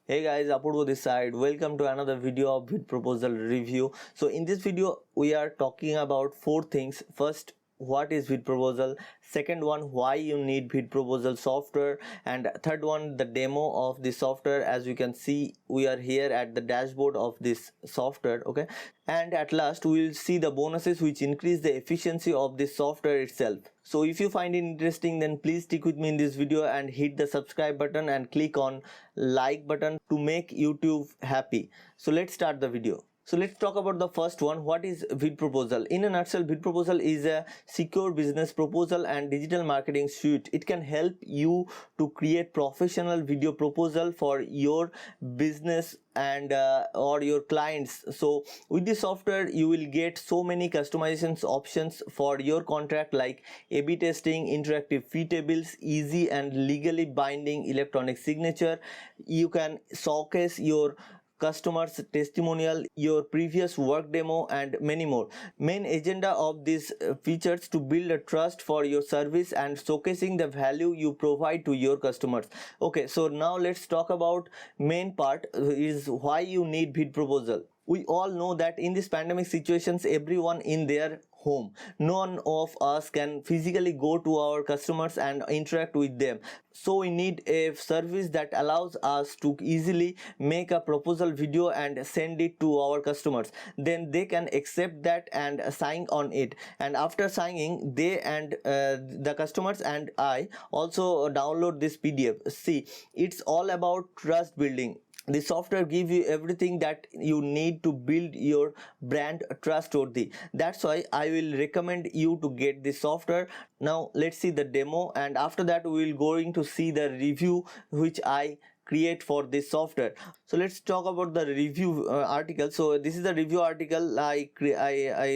Hey guys, Apurba this side. Welcome to another video of Vidproposal review. So in this video, we are talking about four things. First, what is Vidproposal? Second one, why you need Vidproposal software, and third one, the demo of the software. As you can see, we are here at the dashboard of this software. Okay, and at last we will see the bonuses which increase the efficiency of this software itself. So if you find it interesting, then please stick with me in this video and hit the subscribe button and click on like button to make YouTube happy. So let's start the video. So let's talk about the first one. What is Vidproposal? In a nutshell, Vidproposal is a secure business proposal and digital marketing suite. It can help you to create professional video proposal for your business and or your clients. So with this software, you will get so many customizations options for your contract, like A/B testing, interactive fee tables, easy and legally binding electronic signature. You can showcase your customers testimonial, your previous work demo, and many more. Main agenda of these features to build a trust for your service and showcasing the value you provide to your customers. Okay, so now let's talk about main part is why you need Vidproposal. We all know that in this pandemic situations, everyone in their home, none of us can physically go to our customers and interact with them. So we need a service that allows us to easily make a proposal video and send it to our customers. Then they can accept that and sign on it, and after signing, they and the customers and I also download this PDF. See, it's all about trust building. The software gives you everything that you need to build your brand trustworthy. That's why I will recommend you to get this software. Now let's see the demo, and after that we will going to see the review which I create for this software. So let's talk about the review article. So this is the review article. I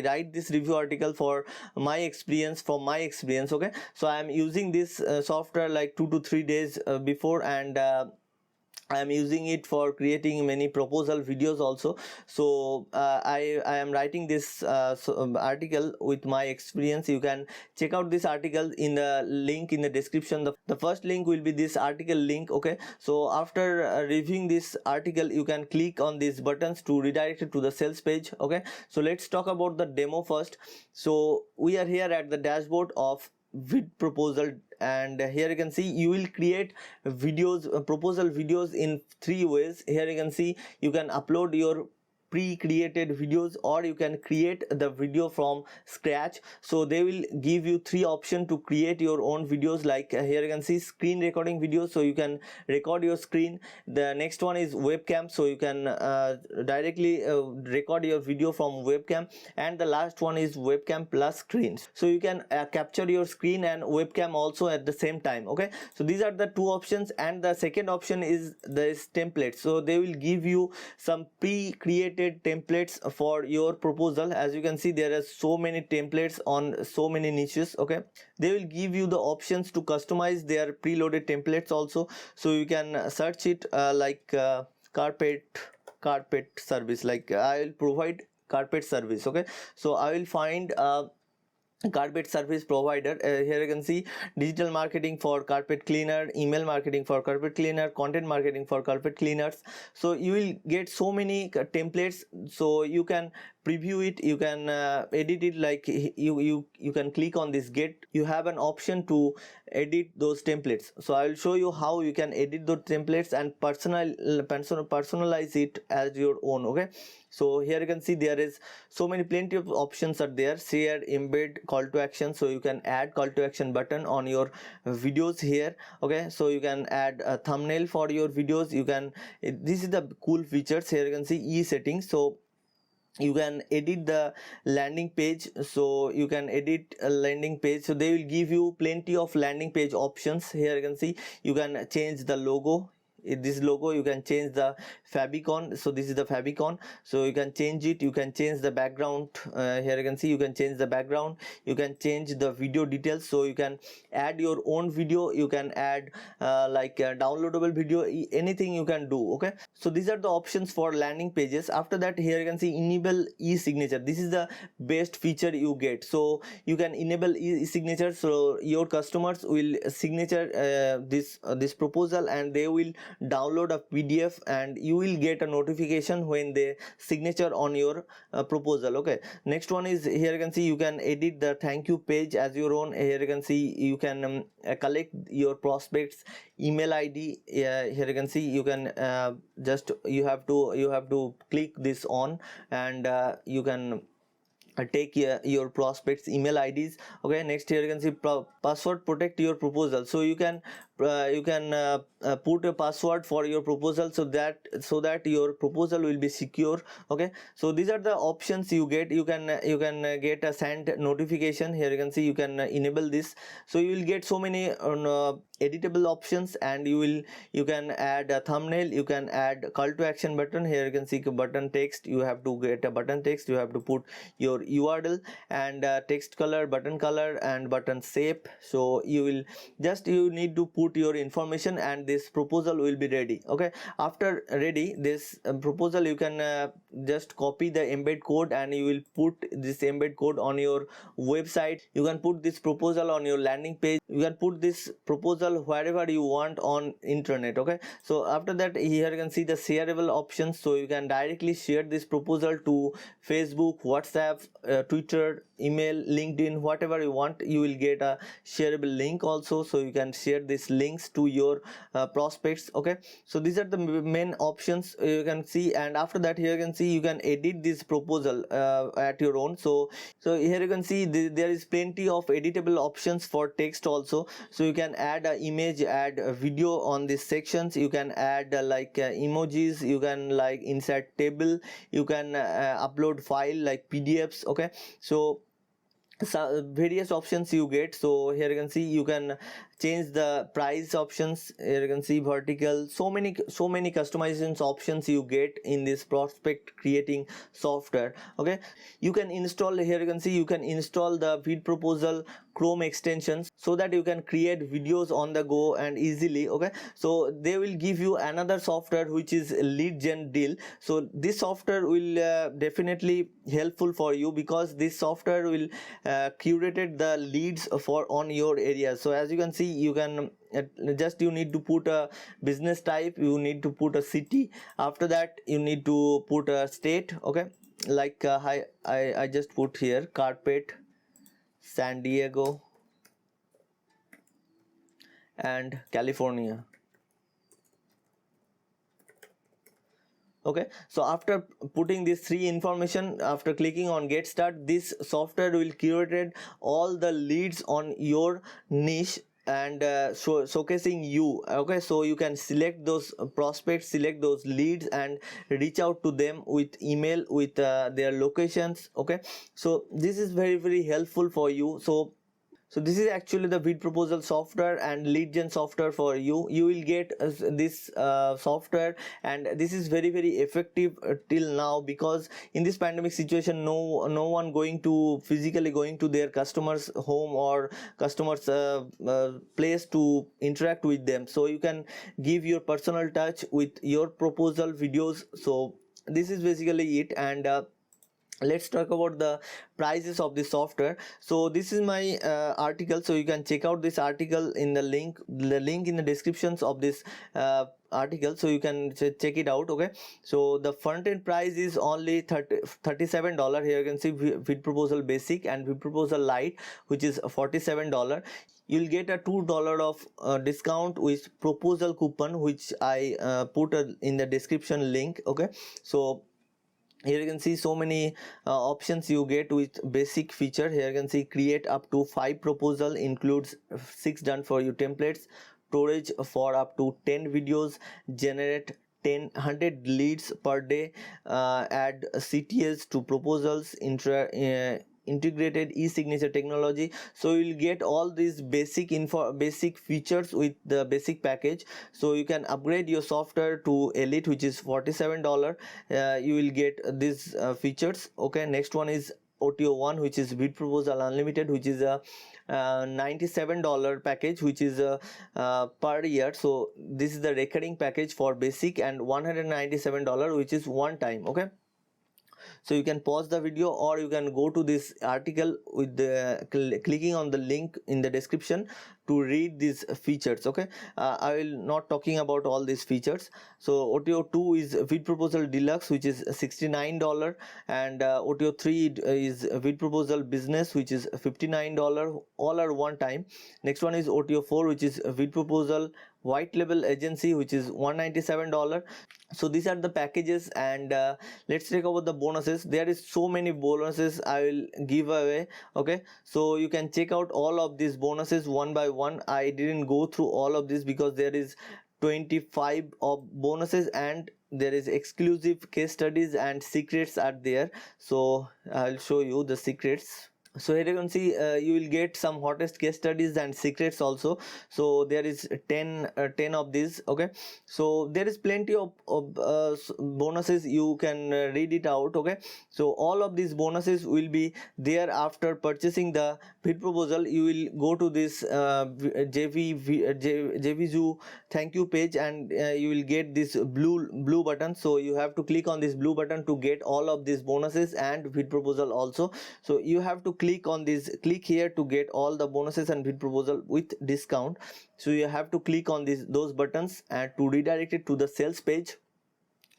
write this review article for my experience, from my experience. Okay, so I am using this software like 2 to 3 days before, and I am using it for creating many proposal videos also. So I am writing this article with my experience. You can check out this article in the link in the description. The first link will be this article link. Okay, so after reviewing this article, you can click on these buttons to redirect it to the sales page. Okay, so let's talk about the demo first. So we are here at the dashboard of Vidproposal, and here you can see you will create videos, proposal videos in 3 ways. Here you can see you can upload your pre-created videos, or you can create the video from scratch. So they will give you 3 options to create your own videos. Like here you can see screen recording videos, so you can record your screen. The next one is webcam, so you can directly record your video from webcam. And the last one is webcam plus screens, so you can capture your screen and webcam also at the same time. Okay, so these are the 2 options, and the second option is this template. So they will give you some pre-created templates for your proposal. As you can see, there are so many templates on so many niches. Okay, they will give you the options to customize their preloaded templates also. So you can search it like carpet service, like I will provide carpet service. Okay, so I will find carpet service provider. Here you can see digital marketing for carpet cleaner, email marketing for carpet cleaner, content marketing for carpet cleaners. So you will get so many templates, so you can preview it, you can edit it. Like you can click on this get, you have an option to edit those templates. So I will show you how you can edit those templates and personalize it as your own. Okay, so here you can see there is so many plenty of options are there. Share, embed, call to action, so you can add call to action button on your videos here. Okay, so you can add a thumbnail for your videos. You can, this is the cool features. Here you can see e settings, so you can edit the landing page. So you can edit a landing page, so they will give you plenty of landing page options. Here you can see you can change the logo. This logo, you can change the favicon. So this is the favicon, so you can change it. You can change the background. Here you can see you can change the background. You can change the video details, so you can add your own video. You can add like a downloadable video, anything you can do. Okay, so these are the options for landing pages. After that, here you can see enable e-signature. This is the best feature you get. So you can enable e-signature, so your customers will signature this proposal, and they will download a PDF, and you will get a notification when they signature on your proposal. Okay, next one is, here you can see you can edit the thank you page as your own. Here you can see you can collect your prospects email ID. Here you can see you can you have to click this on, and you can take your prospects email IDs. Okay, next here you can see password protect your proposal. So you can put a password for your proposal, so that your proposal will be secure. Okay, so these are the options you get. You can get a send notification. Here you can see you can enable this, so you will get so many editable options, and you can add a thumbnail, you can add call to action button. Here you can see button text. You have to get a button text, you have to put your URL and text color, button color, and button shape. So you need to put your information, and this proposal will be ready. Okay, after ready this proposal, you can just copy the embed code, and you will put this embed code on your website. You can put this proposal on your landing page. You can put this proposal wherever you want on internet. Okay, so after that, here you can see the shareable options. So you can directly share this proposal to Facebook, WhatsApp, Twitter, email, LinkedIn, whatever you want. You will get a shareable link also, so you can share these links to your prospects. Okay, so these are the main options you can see. And after that, here you can see you can edit this proposal at your own. So here you can see there is plenty of editable options for text also. So you can add an image, add a video on these sections. You can add emojis, you can insert table, you can upload file like PDFs. Okay, so various options you get. So here you can see you can change the price options. Here you can see vertical, so many customizations options you get in this prospect creating software. Okay, you can install, here you can see you can install the Vidproposal Chrome extensions, so that you can create videos on the go and easily. Okay, so they will give you another software which is lead gen deal. So this software will definitely helpful for you, because this software will curated the leads for on your area. So as you can see, you can you need to put a business type, you need to put a city, after that you need to put a state. Okay, like I just put here carpet, San Diego, and California. Okay, so after putting these three information, after clicking on get start, this software will curate all the leads on your niche and showcasing you. Okay, so you can select those prospects, select those leads, and reach out to them with email, with their locations. Okay, so this is very helpful for you. So this is actually the Vidproposal software and lead gen software for you. You will get this software, and this is very effective till now, because in this pandemic situation, no one going to physically going to their customers home or customers place to interact with them. So you can give your personal touch with your proposal videos. So this is basically it. And let's talk about the prices of the software. So this is my article, so you can check out this article in the link in the descriptions of this article, so you can check it out. Okay, so the front end price is only $37. Here you can see Vidproposal Basic and Vidproposal Lite, which is $47. You'll get a $2 of discount with proposal coupon, which I put in the description link. Okay, so here you can see so many options you get with basic feature. Here you can see create up to 5 proposal, includes 6 done for you templates, storage for up to 10 videos, generate 100 leads per day, add CTS to proposals, integrated e-signature technology. So you'll get all these basic features with the basic package. So you can upgrade your software to Elite, which is $47. You will get these features. Okay, next one is OTO1, which is Vidproposal Unlimited, which is a $97 package, which is per year. So this is the recurring package for basic, and $197, which is one time. Okay, so you can pause the video, or you can go to this article with the clicking on the link in the description to read these features. Okay, I will not talking about all these features. So OTO 2 is Vidproposal Deluxe, which is $69, and OTO 3 is Vidproposal Business, which is $59. All are one time. Next one is OTO 4, which is Vidproposal White Label Agency, which is $197. So these are the packages, and let's take over the bonuses. There is so many bonuses I will give away. Okay, so you can check out all of these bonuses one by one. I didn't go through all of this because there is 25 of bonuses, and there is exclusive case studies and secrets are there. So I'll show you the secrets. So here you can see you will get some hottest case studies and secrets also. So there is 10 of these. Okay, so there is plenty of bonuses, you can read it out. Okay, so all of these bonuses will be there after purchasing the Vidproposal. You will go to this JVZoo thank you page, and you will get this blue button. So you have to click on this blue button to get all of these bonuses and Vidproposal also. So you have to click here to get all the bonuses and Vidproposal with discount. So you have to click on those buttons and to redirect it to the sales page.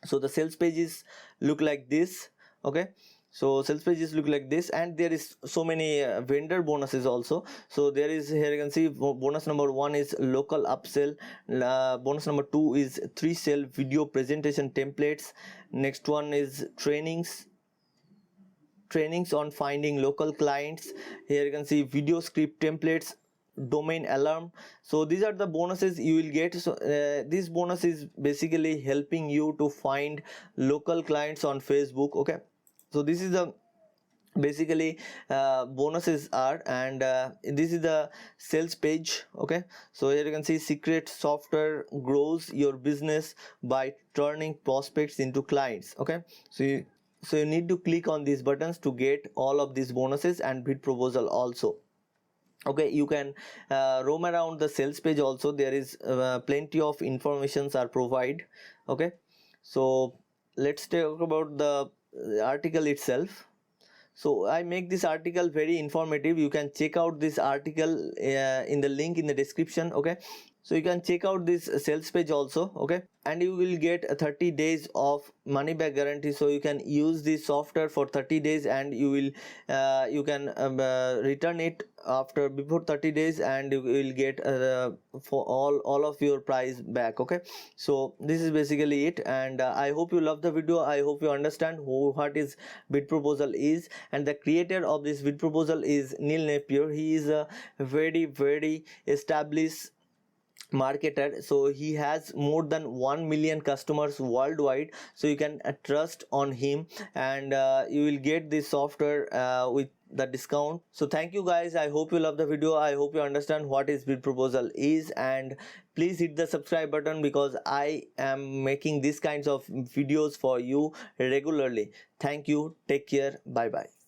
So the sales pages look like this. Okay, so sales pages look like this, and there is so many vendor bonuses also. So there is, here you can see, bonus number 1 is local upsell, bonus number 2 is 3 sell video presentation templates. Next one is trainings on finding local clients. Here you can see video script templates, domain alarm. So these are the bonuses you will get. So this bonus is basically helping you to find local clients on Facebook. Okay, so this is the basically bonuses are, and this is the sales page. Okay, so here you can see secret software grows your business by turning prospects into clients. Okay, so you need to click on these buttons to get all of these bonuses and Vidproposal also. Okay, you can roam around the sales page also. There is plenty of informations are provided. Okay, so let's talk about the article itself. So I make this article very informative. You can check out this article in the link in the description. Okay, so you can check out this sales page also. Okay, and you will get a 30 days of money back guarantee. So you can use this software for 30 days, and you can return it before 30 days, and you will get for all of your price back. Okay, so this is basically it, and I hope you love the video. I hope you understand what is Vidproposal is, and the creator of this Vidproposal is Neil Napier. He is a very established marketer. So he has more than 1 million customers worldwide, so you can trust on him, and you will get this software with the discount. So thank you guys, I hope you love the video. I hope you understand what is Vidproposal is, and please hit the subscribe button because I am making these kinds of videos for you regularly. Thank you, take care, bye bye.